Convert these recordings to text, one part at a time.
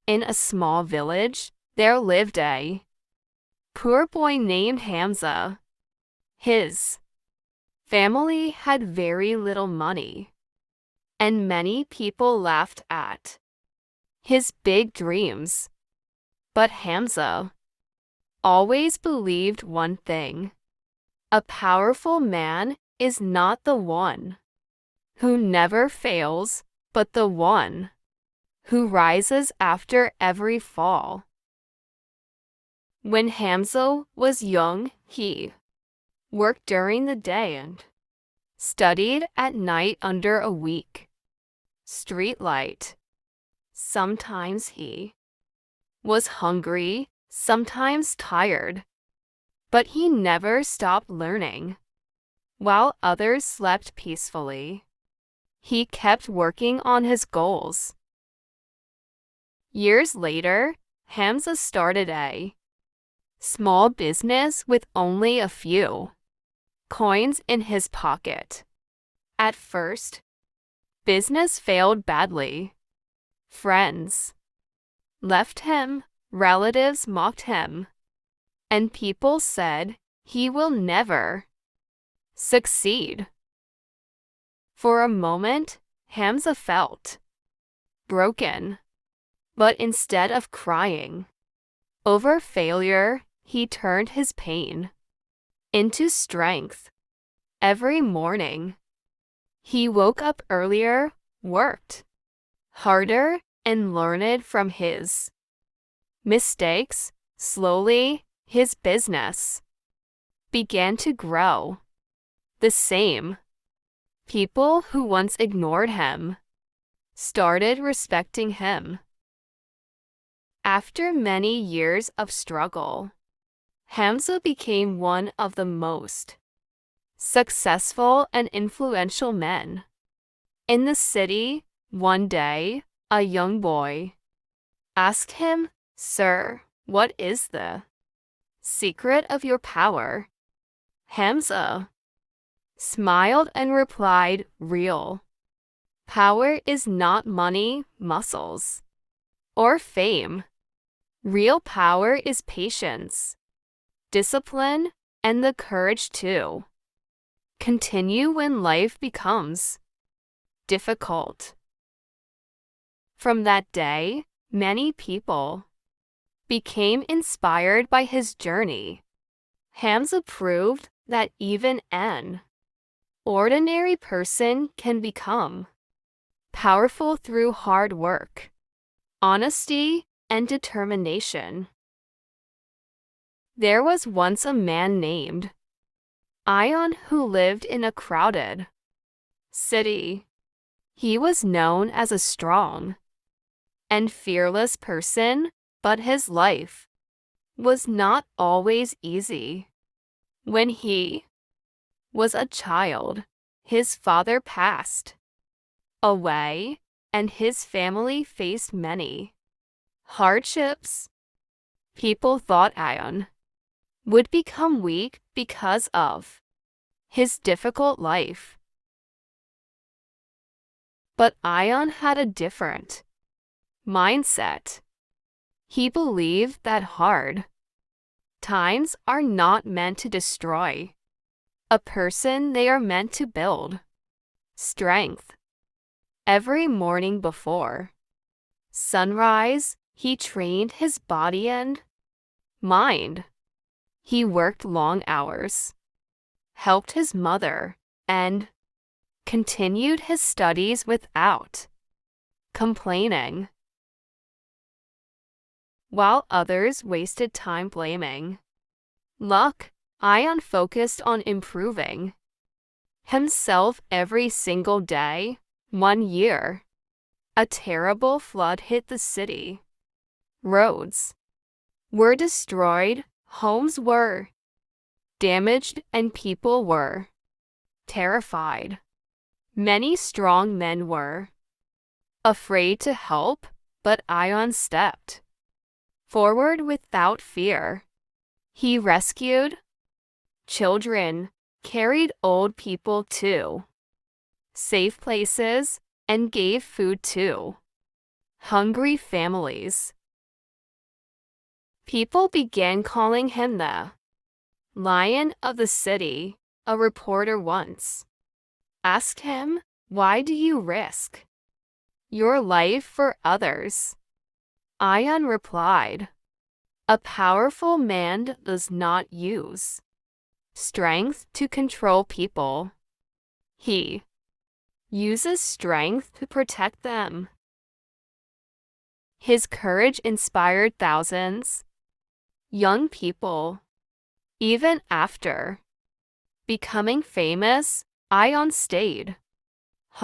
In a small village, there lived a poor boy named Hamza. His family had very little money, and many people laughed at his big dreams. But Hamza always believed one thing: a powerful man is not the one who never fails, but the one who rises after every fall. When Hamza was young, he worked during the day and studied at night under a weak street light. Sometimes he was hungry, sometimes tired, but he never stopped learning. While others slept peacefully, he kept working on his goals. Years later, Hamza started a small business with only a few coins in his pocket. At first, business failed badly. Friends left him, relatives mocked him, and people said he will never succeed. For a moment, Hamza felt broken, but instead of crying over failure, he turned his pain into strength. Every morning, he woke up earlier, worked harder, and learned from his mistakes. Slowly, his business began to grow. The same people who once ignored him started respecting him. After many years of struggle, Hamza became one of the most successful and influential men in the city. One day, a young boy asked him, "Sir, what is the secret of your power?" Hamza smiled and replied, "Real power is not money, muscles, or fame. Real power is patience, discipline, and the courage to continue when life becomes difficult." From that day, many people became inspired by his journey. Hamza proved that even an ordinary person can become powerful through hard work, honesty, and determination. There was once a man named Ion who lived in a crowded city. He was known as a strong and fearless person, but his life was not always easy. When he was a child, his father passed away, and his family faced many hardships. People thought Ion would become weak because of his difficult life. But Ion had a different mindset. He believed that hard times are not meant to destroy a person, they are meant to build strength. Every morning before sunrise, he trained his body and mind. He worked long hours, helped his mother, and continued his studies without complaining. While others wasted time blaming luck, Ion focused on improving himself every single day. One year, a terrible flood hit the city. Roads were destroyed, homes were damaged, and people were terrified. Many strong men were afraid to help, but Ion stepped forward without fear. He rescued children, carried old people to safe places, and gave food to hungry families. People began calling him the Lion of the City. A reporter once asked him, "Why do you risk your life for others?" Ion replied, "A powerful man does not use strength to control people. He uses strength to protect them." His courage inspired thousands young people. Even after becoming famous, Ion stayed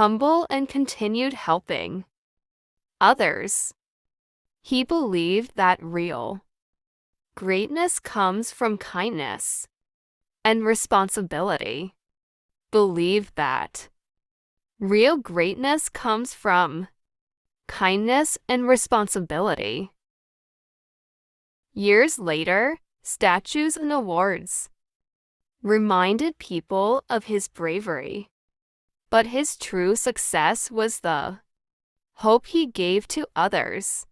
humble and continued helping others. He believed that real greatness comes from kindness and responsibility. Believed that real greatness comes from kindness and responsibility. Years later, statues and awards reminded people of his bravery. But his true success was the hope he gave to others.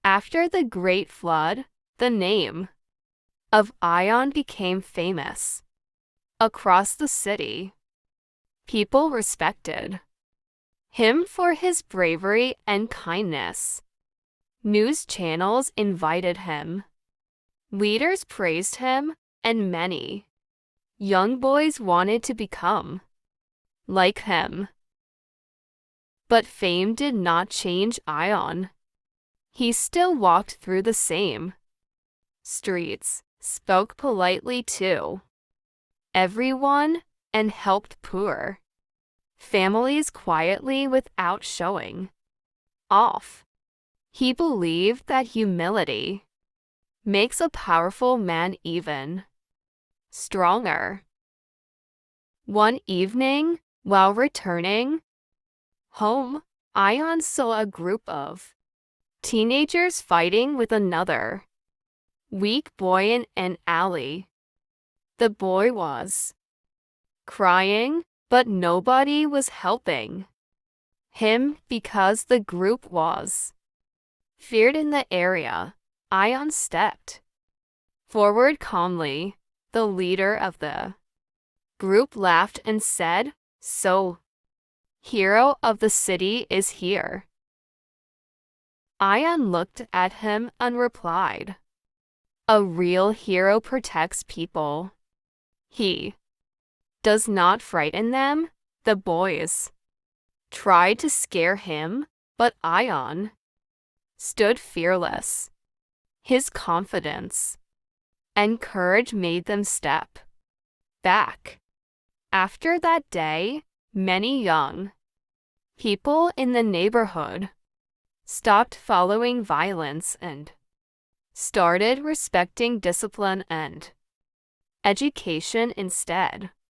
After the Great Flood, the name of Ion became famous across the city. People respected him for his bravery and kindness. News channels invited him. Leaders praised him, and many young boys wanted to become like him. But fame did not change Ion. He still walked through the same streets, spoke politely to everyone, and helped poor families quietly without showing off. He believed that humility makes a powerful man even stronger. One evening, while returning home, Ion saw a group of teenagers fighting with another weak boy in an alley. The boy was crying, but nobody was helping him because the group was feared in the area. Ion stepped forward calmly. The leader of the group laughed and said, "So, hero of the city is here." Ion looked at him and replied, "A real hero protects people. He does not frighten them." The boys tried to scare him, but Ion stood fearless. His confidence and courage made them step back. After that day, many young people in the neighborhood stopped following violence and started respecting discipline and education instead.